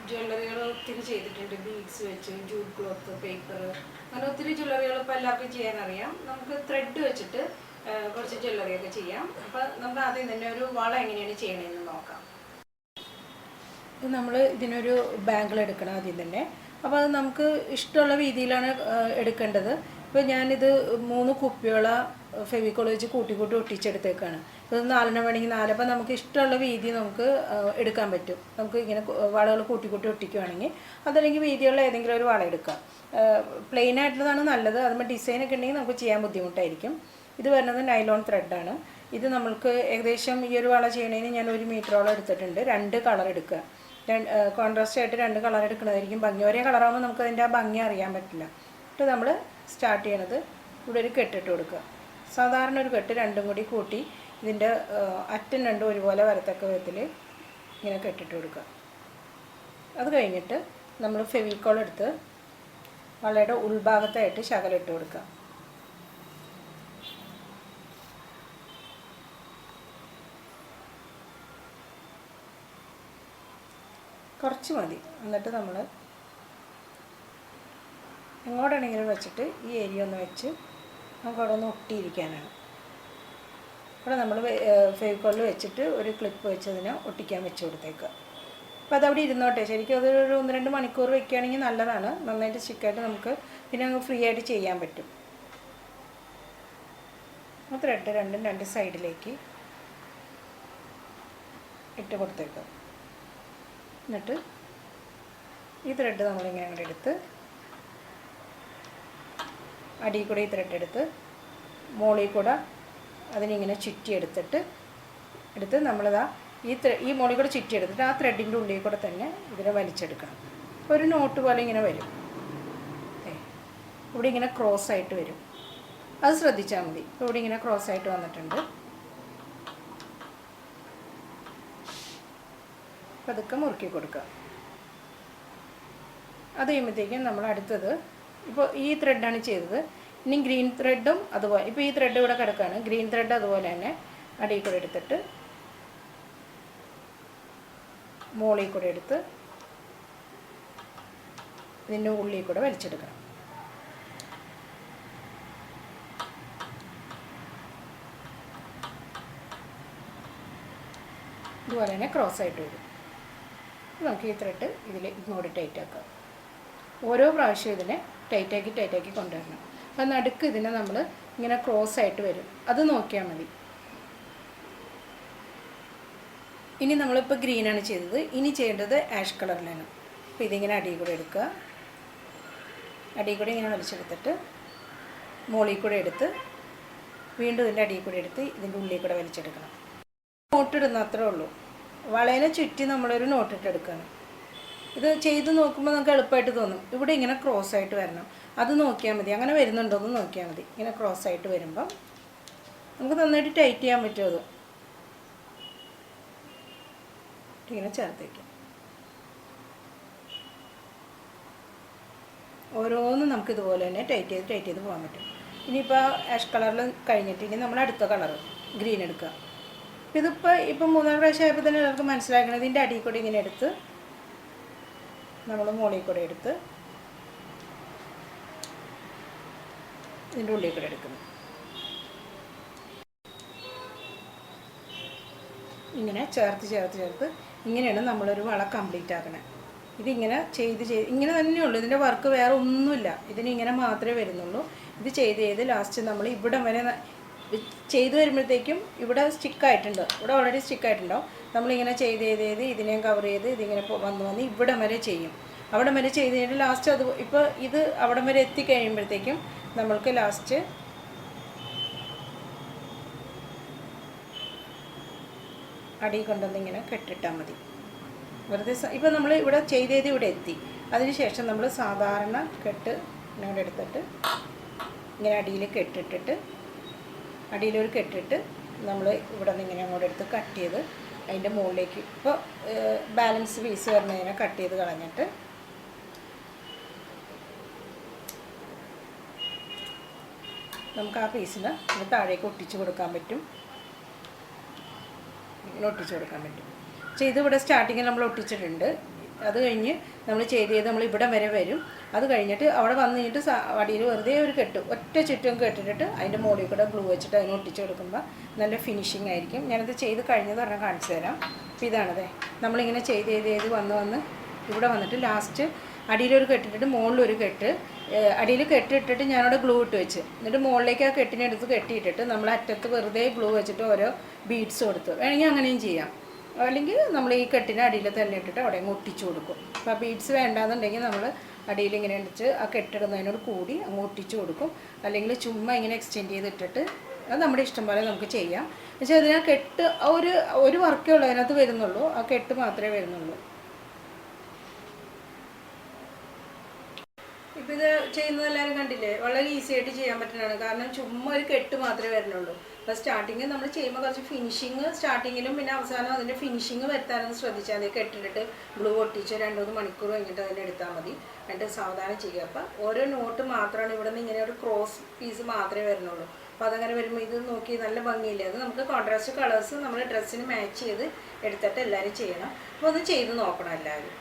ജ്വല്ലറികൾ ഒത്തിരി ചെയ്തിട്ടുണ്ട്. ബീഡ്സ് വെച്ച്, ജൂട്ട് ക്ലോത്ത്, പേപ്പർ, അങ്ങനെ ഒത്തിരി ജ്വല്ലറികൾ ഇപ്പോൾ എല്ലാവർക്കും ചെയ്യാൻ അറിയാം. നമുക്ക് ത്രെഡ് വെച്ചിട്ട് കുറച്ച് ജ്വല്ലറിയൊക്കെ ചെയ്യാം. അപ്പോൾ നമുക്ക് ആദ്യം തന്നെ ഒരു വള എങ്ങനെയാണ് ചെയ്യണമെന്ന് നോക്കാം. നമ്മൾ ഇതിനൊരു ബാങ്കിൾ എടുക്കണം ആദ്യം തന്നെ. അപ്പോൾ അത് നമുക്ക് ഇഷ്ടമുള്ള രീതിയിലാണ് എടുക്കേണ്ടത്. ഇപ്പോൾ ഞാനിത് 3 കുപ്പിയോള ഫെവിക്കോൾ വെച്ച് കൂട്ടി ഒട്ടിച്ചെടുത്തേക്കാണ്. ഇത് 4 വേണമെങ്കിൽ 4. അപ്പോൾ നമുക്ക് ഇഷ്ടമുള്ള വീതി നമുക്ക് എടുക്കാൻ പറ്റും. നമുക്ക് ഇങ്ങനെ വളകൾ കൂട്ടി ഒട്ടിക്കുകയാണെങ്കിൽ, അതല്ലെങ്കിൽ വീതിയുള്ള ഏതെങ്കിലും ഒരു വള എടുക്കാം. പ്ലെയിൻ ആയിട്ടുള്ളതാണ് നല്ലത്. അതുമ്പോൾ ഡിസൈനൊക്കെ ഉണ്ടെങ്കിൽ നമുക്ക് ചെയ്യാൻ ബുദ്ധിമുട്ടായിരിക്കും. ഇത് വരുന്നത് നൈലോൺ ത്രെഡാണ്. ഇത് നമ്മൾക്ക് ഏകദേശം ഈ ഒരു വള ചെയ്യണതിന് ഞാൻ 1 മീറ്ററോളം എടുത്തിട്ടുണ്ട്. 2 കളർ എടുക്കുക. കോൺട്രാസ്റ്റ് ആയിട്ട് 2 കളർ എടുക്കുന്നതായിരിക്കും ഭംഗി. ഒരേ കളറാകുമ്പോൾ നമുക്ക് അതിൻ്റെ ആ ഭംഗി അറിയാൻ പറ്റില്ല. എന്നിട്ട് നമ്മൾ സ്റ്റാർട്ട് ചെയ്യണത് ഇവിടെ ഒരു കെട്ടിട്ട് കൊടുക്കുക. സാധാരണ ഒരു കെട്ട് 2ഉം കൂടി കൂട്ടി ഇതിൻ്റെ അറ്റം 2 ഒരുപോലെ വരത്തക്ക വിധത്തിൽ ഇങ്ങനെ കെട്ടിട്ട് കൊടുക്കുക. അത് കഴിഞ്ഞിട്ട് നമ്മൾ ഫെവിക്കോൾ എടുത്ത് വളയുടെ ഉൾഭാഗത്തായിട്ട് ശകലം ഇട്ട് കൊടുക്കുക. കുറച്ച് മതി. എന്നിട്ട് നമ്മൾ എങ്ങോട്ടാണെങ്കിലും വെച്ചിട്ട് ഈ ഏരിയ ഒന്ന് വെച്ച് നമുക്ക് അവിടെ ഒന്ന് ഒട്ടിയിരിക്കാനാണ്. അവിടെ നമ്മൾ ഫെവിക്കോളിൽ വെച്ചിട്ട് ഒരു ക്ലിപ്പ് വെച്ചതിനെ ഒട്ടിക്കാൻ വെച്ച് കൊടുത്തേക്കുക. അപ്പോൾ അതവിടെ ഇരുന്നോട്ടെ. ശരിക്കും അതൊരു 1-2 മണിക്കൂർ വെക്കുകയാണെങ്കിൽ നല്ലതാണ്. നന്നായിട്ട് സ്റ്റിക്കായിട്ട് നമുക്ക് പിന്നെ അങ്ങ് ഫ്രീ ആയിട്ട് ചെയ്യാൻ പറ്റും. ആ ത്രെഡ് 2 സൈഡിലേക്ക് ഇട്ട് കൊടുത്തേക്കുക. എന്നിട്ട് ഈ ത്രെഡ് നമ്മളിങ്ങനെ അങ്ങോട്ട് എടുത്ത് അടിയിൽ കൂടെ ഈ ത്രെഡ് എടുത്ത് മുകളിൽ കൂടെ അതിനിങ്ങനെ എടുത്ത് നമ്മളിതാ ഈ മുകളിൽ കൂടെ ചുറ്റിയെടുത്തിട്ട് ആ ത്രെഡിൻ്റെ ഉള്ളിൽ കൂടെ തന്നെ ഇതിനെ വലിച്ചെടുക്കണം. അപ്പോൾ ഒരു നോട്ട് പോലെ ഇങ്ങനെ വരും. ഇവിടെ ഇങ്ങനെ ക്രോസ് ആയിട്ട് വരും. അത് ശ്രദ്ധിച്ചാൽ മതി. ഇപ്പോൾ ഇവിടെ ഇങ്ങനെ ക്രോസ് ആയിട്ട് വന്നിട്ടുണ്ട്. പതുക്കെ മുറുക്കി കൊടുക്കുക. അത് കഴിയുമ്പോഴത്തേക്കും നമ്മൾ അടുത്തത് ഇപ്പോൾ ഈ ത്രെഡാണ് ചെയ്തത്. ഇനി ഗ്രീൻ ത്രെഡും അതുപോലെ, ഇപ്പോൾ ഈ ത്രെഡ് ഇവിടെ കിടക്കുകയാണ്. ഗ്രീൻ ത്രെഡ് അതുപോലെ തന്നെ അടിയിൽ കൂടെ എടുത്തിട്ട് മുകളിൽ കൂടെ എടുത്ത് ഇതിൻ്റെ ഉള്ളിൽ കൂടെ വലിച്ചെടുക്കണം. ഇതുപോലെ തന്നെ ക്രോസ് ആയിട്ട് വരും. നമുക്ക് ഈ ത്രെഡ് ഇതിൽ ഇങ്ങോട്ട് ടൈറ്റാക്കാം. ഓരോ പ്രാവശ്യം ഇതിനെ ടൈറ്റാക്കി കൊണ്ടുവരണം. അപ്പം നടുക്ക് ഇതിനെ നമ്മൾ ഇങ്ങനെ ക്രോസ് ആയിട്ട് വരും. അത് നോക്കിയാൽ മതി. ഇനി നമ്മളിപ്പോൾ ഗ്രീനാണ് ചെയ്തത്. ഇനി ചെയ്യേണ്ടത് ആഷ് കളറിലാണ്. അപ്പോൾ ഇതിങ്ങനെ അടിയിൽ കൂടെ എടുക്കുക. അടിയിൽ കൂടെ ഇങ്ങനെ വലിച്ചെടുത്തിട്ട് മുകളിൽ കൂടെ എടുത്ത് വീണ്ടും ഇതിൻ്റെ അടിയിൽ കൂടെ എടുത്ത് ഇതിൻ്റെ ഉള്ളിൽ കൂടെ വലിച്ചെടുക്കണം. നോട്ടിടുന്ന അത്രേ ഉള്ളൂ. വളേനെ ചുറ്റി നമ്മളൊരു നോട്ടിട്ടെടുക്കുകയാണ്. ഇത് ചെയ്ത് നോക്കുമ്പോൾ നമുക്ക് എളുപ്പമായിട്ട് തോന്നും. ഇവിടെ ഇങ്ങനെ ക്രോസ് ആയിട്ട് വരണം. അത് നോക്കിയാൽ മതി. അങ്ങനെ വരുന്നുണ്ടോ എന്ന് നോക്കിയാൽ മതി. ഇങ്ങനെ ക്രോസ് ആയിട്ട് വരുമ്പം നമുക്ക് നന്നായിട്ട് ടൈറ്റ് ചെയ്യാൻ പറ്റും. അത് ഇങ്ങനെ ചേർത്ത് വയ്ക്കാം. ഓരോന്നും നമുക്ക് ഇതുപോലെ തന്നെ ടൈറ്റ് ചെയ്ത് പോകാൻ പറ്റും. ഇനിയിപ്പോൾ ആഷ് കളറിൽ കഴിഞ്ഞിട്ട് ഇനി നമ്മൾ അടുത്ത കളർ ഗ്രീൻ എടുക്കുക. ഇതിപ്പോൾ 3-4 പ്രാവശ്യം ആയപ്പോൾ തന്നെ നമുക്ക് മനസ്സിലാക്കണം. ഇതിൻ്റെ അടിയിൽ കൂടെ ഇങ്ങനെ എടുത്ത് നമ്മൾ മുകളിൽ കൂടെ എടുത്ത് ഇതിൻ്റെ ഉള്ളിൽ കൂടെ എടുക്കുന്നു. ഇങ്ങനെ ചേർത്ത് ഇങ്ങനെയാണ് നമ്മളൊരു വള കംപ്ലീറ്റ് ആക്കണേ. ഇതിങ്ങനെ ചെയ്ത് ഇങ്ങനെ തന്നെയുള്ളൂ. ഇതിൻ്റെ വർക്ക് വേറെ ഒന്നുമില്ല. ഇതിനിങ്ങനെ മാത്രമേ വരുന്നുള്ളൂ. ഇത് ചെയ്ത് ലാസ്റ്റ് നമ്മൾ ഇവിടം വരെ ചെയ്ത് വരുമ്പോഴത്തേക്കും ഇവിടെ സ്റ്റിക്കായിട്ടുണ്ട്. ഇവിടെ ഓൾറെഡി സ്റ്റിക്കായിട്ടുണ്ടാവും. നമ്മളിങ്ങനെ ചെയ്ത് ഇതിനെയും കവർ ചെയ്ത് ഇതിങ്ങനെ വന്ന് ഇവിടം വരെ ചെയ്യും. അവിടം വരെ ചെയ്ത് കഴിഞ്ഞിട്ട് ലാസ്റ്റ് അത് ഇപ്പോൾ ഇത് അവിടം വരെ എത്തിക്കഴിയുമ്പോഴത്തേക്കും നമ്മൾക്ക് ലാസ്റ്റ് അടി കൊണ്ടുവന്നിങ്ങനെ കെട്ടിട്ടാൽ മതി. വെറുതെ ഇപ്പോൾ നമ്മൾ ഇവിടെ ചെയ്ത് ഇവിടെ എത്തി. അതിനുശേഷം നമ്മൾ സാധാരണ കെട്ട് ഇങ്ങോട്ട് എടുത്തിട്ട് ഇങ്ങനെ അടിയിലൊരു കെട്ടിട്ട് നമ്മൾ ഇവിടെ നിന്ന് ഇങ്ങനെ അങ്ങോട്ട് എടുത്ത് കട്ട് ചെയ്ത് അതിൻ്റെ മുകളിലേക്ക് ഇപ്പോൾ ബാലൻസ് പീസ് വരുന്നതിനെ കട്ട് ചെയ്ത് കളഞ്ഞിട്ട് നമുക്ക് ആ പീസിന് താഴേക്ക് ഒട്ടിച്ച് കൊടുക്കാൻ പറ്റും. ഇങ്ങനെ ഒട്ടിച്ച് കൊടുക്കാൻ പറ്റും. പക്ഷേ ഇതിവിടെ സ്റ്റാർട്ടിങ്ങിൽ നമ്മൾ ഒട്ടിച്ചിട്ടുണ്ട്. അത് കഴിഞ്ഞ് നമ്മൾ ചെയ്ത് നമ്മൾ ഇവിടം വരെ വരും. അത് കഴിഞ്ഞിട്ട് അവിടെ വന്നു കഴിഞ്ഞിട്ട് അടിയിൽ വെറുതെ ഒരു കെട്ട് ഒറ്റ ചുറ്റും കെട്ടിട്ട് അതിൻ്റെ മുകളിൽ കൂടെ ഗ്ലൂ വെച്ചിട്ട് അതിന് ഒട്ടിച്ച് കൊടുക്കുമ്പോൾ നല്ല ഫിനിഷിംഗ് ആയിരിക്കും. ഞാനത് ചെയ്ത് കഴിഞ്ഞത് പറഞ്ഞാൽ കാണിച്ചു തരാം. അപ്പോൾ ഇതാണതേ, നമ്മളിങ്ങനെ ചെയ്ത് വന്ന് ഇവിടെ വന്നിട്ട് ലാസ്റ്റ് അടിയിലൊരു കെട്ടിട്ടിട്ട് മുകളിലൊരു കെട്ട്, അടിയിൽ കെട്ടിട്ടിട്ട് ഞാനവിടെ ഗ്ലൂ ഇട്ട് വെച്ച്, എന്നിട്ട് മുകളിലേക്ക് ആ കെട്ടിനെടുത്ത് കെട്ടിയിട്ടിട്ട് നമ്മൾ അറ്റത്ത് വെറുതെ ഗ്ലൂ വെച്ചിട്ട് ഓരോ ബീഡ്സ് കൊടുത്തു. വേണമെങ്കിൽ അങ്ങനെയും ചെയ്യാം. അല്ലെങ്കിൽ നമ്മൾ ഈ കെട്ടിനെ അടിയിൽ തന്നെ ഇട്ടിട്ട് അവിടെ ഒട്ടിച്ചു കൊടുക്കും. അപ്പോൾ ആ ബീഡ്സ് വേണ്ടാന്നുണ്ടെങ്കിൽ നമ്മൾ അടിയിൽ ഇങ്ങനെ അടിച്ച് ആ കെട്ടിടുന്നതിനോട് കൂടി അങ്ങ് ഒട്ടിച്ചു കൊടുക്കും. അല്ലെങ്കിൽ ചുമ്മാ ഇങ്ങനെ എക്സ്റ്റെൻഡ് ചെയ്തിട്ടിട്ട് അത് നമ്മുടെ ഇഷ്ടം പോലെ നമുക്ക് ചെയ്യാം. പക്ഷേ അതിന് കെട്ട് ഒരു വർക്കേ ഉള്ളൂ അതിനകത്ത് വരുന്നുള്ളൂ, ആ കെട്ട് മാത്രമേ വരുന്നുള്ളൂ. ഇപ്പം ഇത് ചെയ്യുന്നത് എല്ലാവരും കണ്ടില്ലേ, വളരെ ഈസി ആയിട്ട് ചെയ്യാൻ പറ്റുന്നതാണ്. കാരണം ചുമ്മാ ഒരു കെട്ട് മാത്രമേ വരുന്നുള്ളൂ. അപ്പോൾ സ്റ്റാർട്ടിങ് നമ്മൾ ചെയ്യുമ്പോൾ കുറച്ച് ഫിനിഷിങ് സ്റ്റാർട്ടിങ്ങിലും പിന്നെ അവസാനം അതിൻ്റെ ഫിനിഷിങ് വരുത്താനൊന്ന് ശ്രദ്ധിച്ചാൽ മതി. കെട്ടിട്ട് ഗ്ലൂ ഒട്ടിച്ച് 2-3 മണിക്കൂർ കഴിഞ്ഞിട്ട് അതിനെ എടുത്താൽ മതി. എന്നിട്ട് സാവധാനം ചെയ്യുക. അപ്പോൾ ഓരോ നോട്ട് മാത്രമാണ് ഇവിടെ നിന്ന് ഇങ്ങനെ ഒരു ക്രോസ് പീസ് മാത്രമേ വരുന്നുള്ളൂ. അപ്പോൾ അതങ്ങനെ വരുമ്പോൾ ഇത് നോക്കി നല്ല ഭംഗിയില്ല. അത് നമുക്ക് കോൺട്രാസ്റ്റ് കളേഴ്സ് നമ്മൾ ഡ്രസ്സിന് മാച്ച് ചെയ്ത് എടുത്തിട്ട് എല്ലാവരും ചെയ്യണം. അപ്പോൾ ഒന്ന് ചെയ്ത് നോക്കണം എല്ലാവരും.